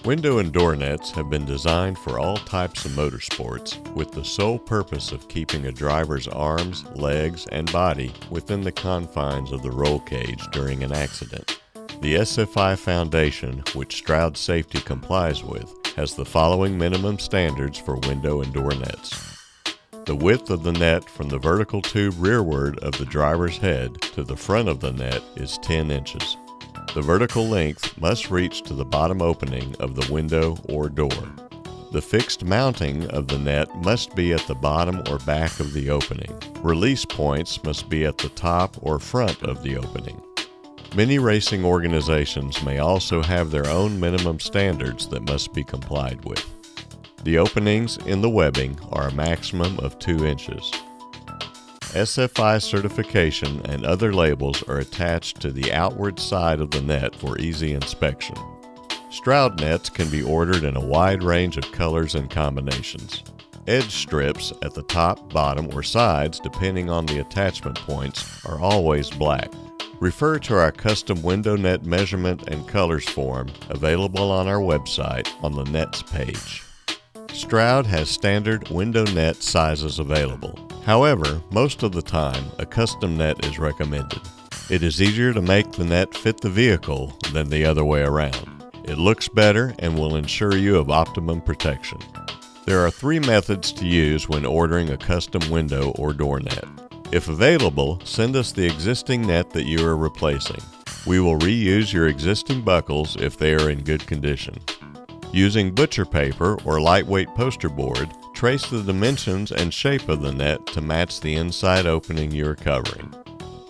Window and door nets have been designed for all types of motorsports with the sole purpose of keeping a driver's arms, legs, and body within the confines of the roll cage during an accident. The SFI Foundation, which Stroud Safety complies with, has the following minimum standards for window and door nets. The width of the net from the vertical tube rearward of the driver's head to the front of the net is 10 inches. The vertical length must reach to the bottom opening of the window or door. The fixed mounting of the net must be at the bottom or back of the opening. Release points must be at the top or front of the opening. Many racing organizations may also have their own minimum standards that must be complied with. The openings in the webbing are a maximum of 2 inches. SFI certification and other labels are attached to the outward side of the net for easy inspection. Stroud nets can be ordered in a wide range of colors and combinations. Edge strips at the top, bottom, or sides, depending on the attachment points, are always black. Refer to our custom window net measurement and colors form available on our website on the Nets page. Stroud has standard window net sizes available. However, most of the time, a custom net is recommended. It is easier to make the net fit the vehicle than the other way around. It looks better and will ensure you have optimum protection. There are 3 methods to use when ordering a custom window or door net. If available, send us the existing net that you are replacing. We will reuse your existing buckles if they are in good condition. Using butcher paper or lightweight poster board, trace the dimensions and shape of the net to match the inside opening you are covering.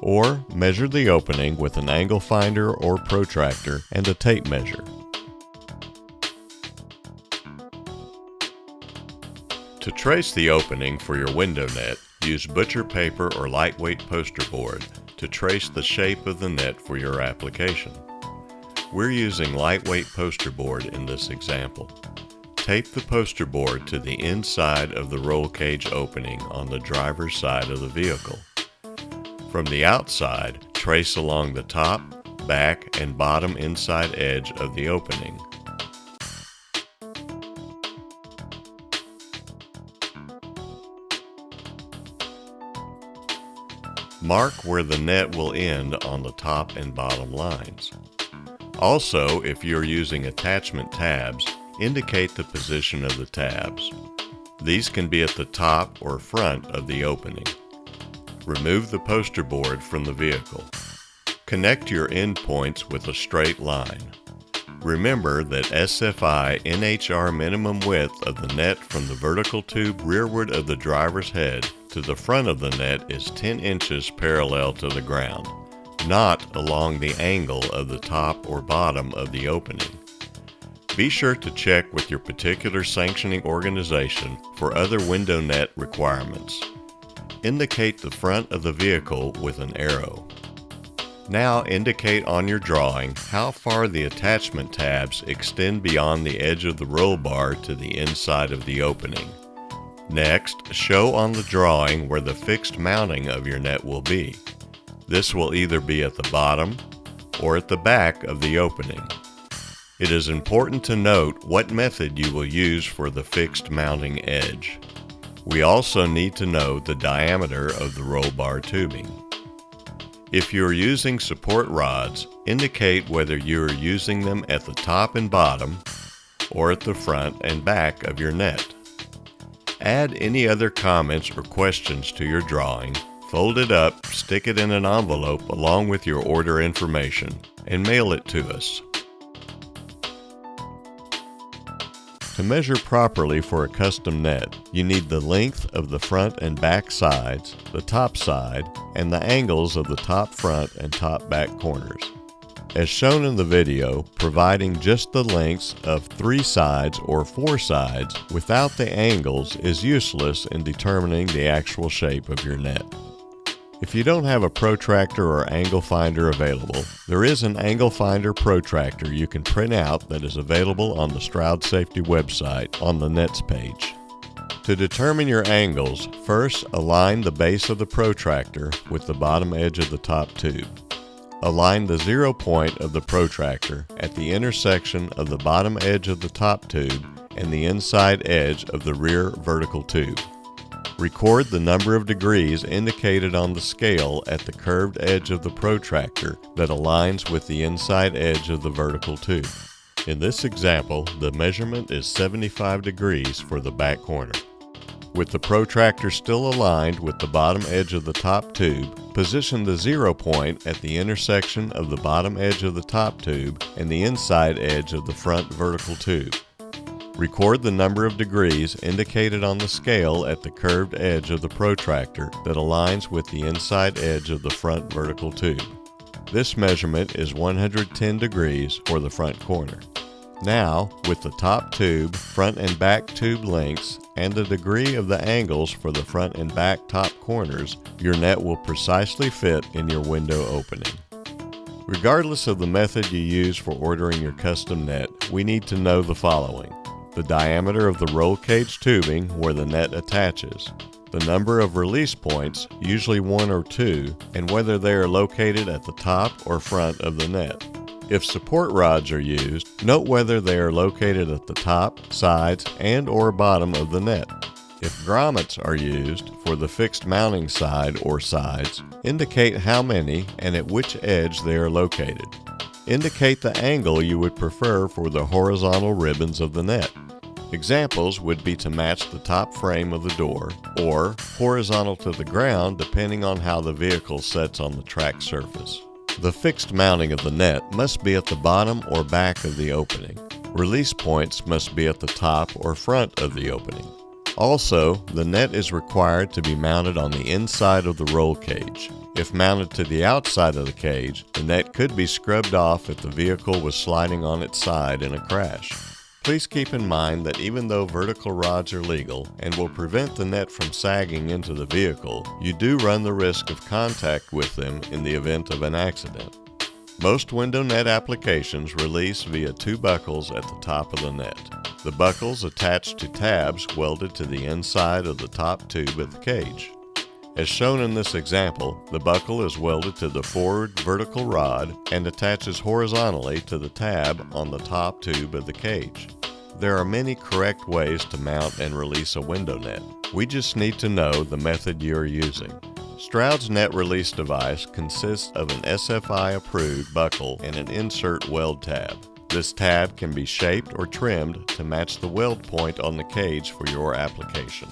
Or measure the opening with an angle finder or protractor and a tape measure. To trace the opening for your window net, use butcher paper or lightweight poster board to trace the shape of the net for your application. We're using lightweight poster board in this example. Tape the poster board to the inside of the roll cage opening on the driver's side of the vehicle. From the outside, trace along the top, back, and bottom inside edge of the opening. Mark where the net will end on the top and bottom lines. Also, if you're using attachment tabs, indicate the position of the tabs. These can be at the top or front of the opening. Remove the poster board from the vehicle. Connect your endpoints with a straight line. Remember that SFI NHR minimum width of the net from the vertical tube rearward of the driver's head to the front of the net is 10 inches parallel to the ground, not along the angle of the top or bottom of the opening. Be sure to check with your particular sanctioning organization for other window net requirements. Indicate the front of the vehicle with an arrow. Now indicate on your drawing how far the attachment tabs extend beyond the edge of the roll bar to the inside of the opening. Next, show on the drawing where the fixed mounting of your net will be. This will either be at the bottom or at the back of the opening. It is important to note what method you will use for the fixed mounting edge. We also need to know the diameter of the roll bar tubing. If you are using support rods, indicate whether you are using them at the top and bottom or at the front and back of your net. Add any other comments or questions to your drawing, fold it up, stick it in an envelope along with your order information, and mail it to us. To measure properly for a custom net, you need the length of the front and back sides, the top side, and the angles of the top front and top back corners. As shown in the video, providing just the lengths of 3 sides or 4 sides without the angles is useless in determining the actual shape of your net. If you don't have a protractor or angle finder available, there is an angle finder protractor you can print out that is available on the Stroud Safety website on the Nets page. To determine your angles, first align the base of the protractor with the bottom edge of the top tube. Align the 0 point of the protractor at the intersection of the bottom edge of the top tube and the inside edge of the rear vertical tube. Record the number of degrees indicated on the scale at the curved edge of the protractor that aligns with the inside edge of the vertical tube. In this example, the measurement is 75 degrees for the back corner. With the protractor still aligned with the bottom edge of the top tube, position the 0 point at the intersection of the bottom edge of the top tube and the inside edge of the front vertical tube. Record the number of degrees indicated on the scale at the curved edge of the protractor that aligns with the inside edge of the front vertical tube. This measurement is 110 degrees for the front corner. Now, with the top tube, front and back tube lengths, and the degree of the angles for the front and back top corners, your net will precisely fit in your window opening. Regardless of the method you use for ordering your custom net, we need to know the following: the diameter of the roll cage tubing where the net attaches, the number of release points, usually 1 or 2, and whether they are located at the top or front of the net. If support rods are used, note whether they are located at the top, sides, and/or bottom of the net. If grommets are used for the fixed mounting side or sides, indicate how many and at which edge they are located. Indicate the angle you would prefer for the horizontal ribbons of the net. Examples would be to match the top frame of the door, or horizontal to the ground depending on how the vehicle sets on the track surface. The fixed mounting of the net must be at the bottom or back of the opening. Release points must be at the top or front of the opening. Also, the net is required to be mounted on the inside of the roll cage. If mounted to the outside of the cage, the net could be scrubbed off if the vehicle was sliding on its side in a crash. Please keep in mind that even though vertical rods are legal and will prevent the net from sagging into the vehicle, you do run the risk of contact with them in the event of an accident. Most window net applications release via 2 buckles at the top of the net. The buckles attach to tabs welded to the inside of the top tube of the cage. As shown in this example, the buckle is welded to the forward vertical rod and attaches horizontally to the tab on the top tube of the cage. There are many correct ways to mount and release a window net. We just need to know the method you are using. Stroud's net release device consists of an SFI-approved buckle and an insert weld tab. This tab can be shaped or trimmed to match the weld point on the cage for your application.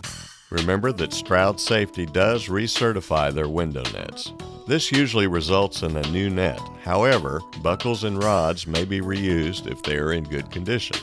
Remember that Stroud Safety does recertify their window nets. This usually results in a new net. However, buckles and rods may be reused if they are in good condition.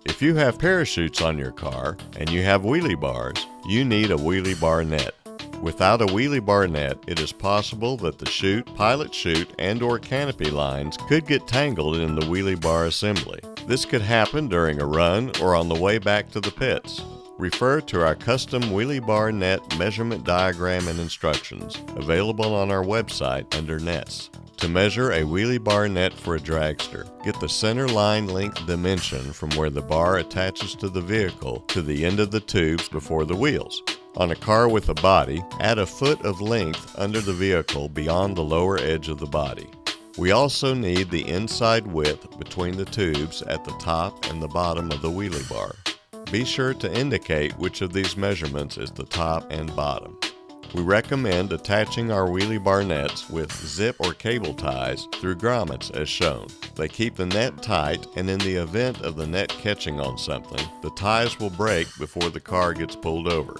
If you have parachutes on your car and you have wheelie bars, you need a wheelie bar net. Without a wheelie bar net, it is possible that the chute, pilot chute, and/or canopy lines could get tangled in the wheelie bar assembly. This could happen during a run or on the way back to the pits. Refer to our custom wheelie bar net measurement diagram and instructions available on our website under Nets. To measure a wheelie bar net for a dragster, get the center line length dimension from where the bar attaches to the vehicle to the end of the tubes before the wheels. On a car with a body, add a foot of length under the vehicle beyond the lower edge of the body. We also need the inside width between the tubes at the top and the bottom of the wheelie bar. Be sure to indicate which of these measurements is the top and bottom. We recommend attaching our wheelie bar nets with zip or cable ties through grommets as shown. They keep the net tight, and in the event of the net catching on something, the ties will break before the car gets pulled over.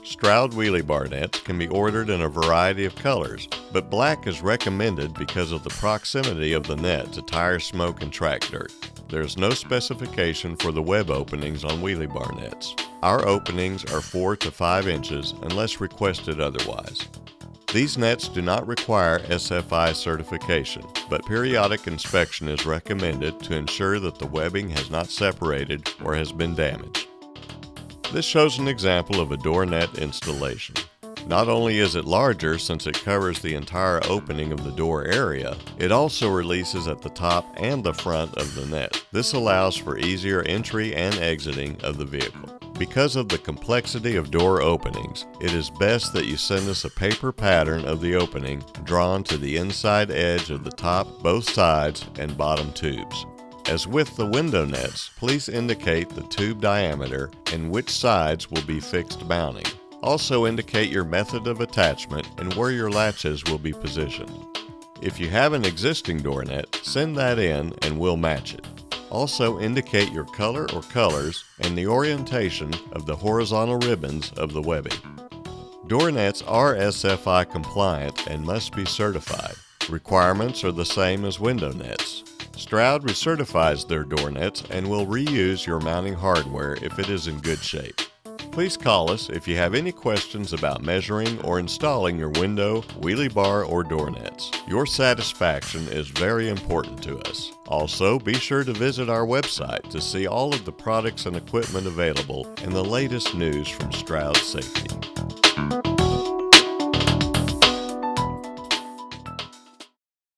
Stroud wheelie bar nets can be ordered in a variety of colors, but black is recommended because of the proximity of the net to tire smoke and track dirt. There is no specification for the web openings on wheelie bar nets. Our openings are 4 to 5 inches unless requested otherwise. These nets do not require SFI certification, but periodic inspection is recommended to ensure that the webbing has not separated or has been damaged. This shows an example of a door net installation. Not only is it larger since it covers the entire opening of the door area, it also releases at the top and the front of the net. This allows for easier entry and exiting of the vehicle. Because of the complexity of door openings, it is best that you send us a paper pattern of the opening drawn to the inside edge of the top, both sides, and bottom tubes. As with the window nets, please indicate the tube diameter and which sides will be fixed mounting. Also indicate your method of attachment and where your latches will be positioned. If you have an existing door net, send that in and we'll match it. Also indicate your color or colors and the orientation of the horizontal ribbons of the webbing. Door nets are SFI compliant and must be certified. Requirements are the same as window nets. Stroud recertifies their door nets and will reuse your mounting hardware if it is in good shape. Please call us if you have any questions about measuring or installing your window, wheelie bar, or door nets. Your satisfaction is very important to us. Also, be sure to visit our website to see all of the products and equipment available and the latest news from Stroud Safety.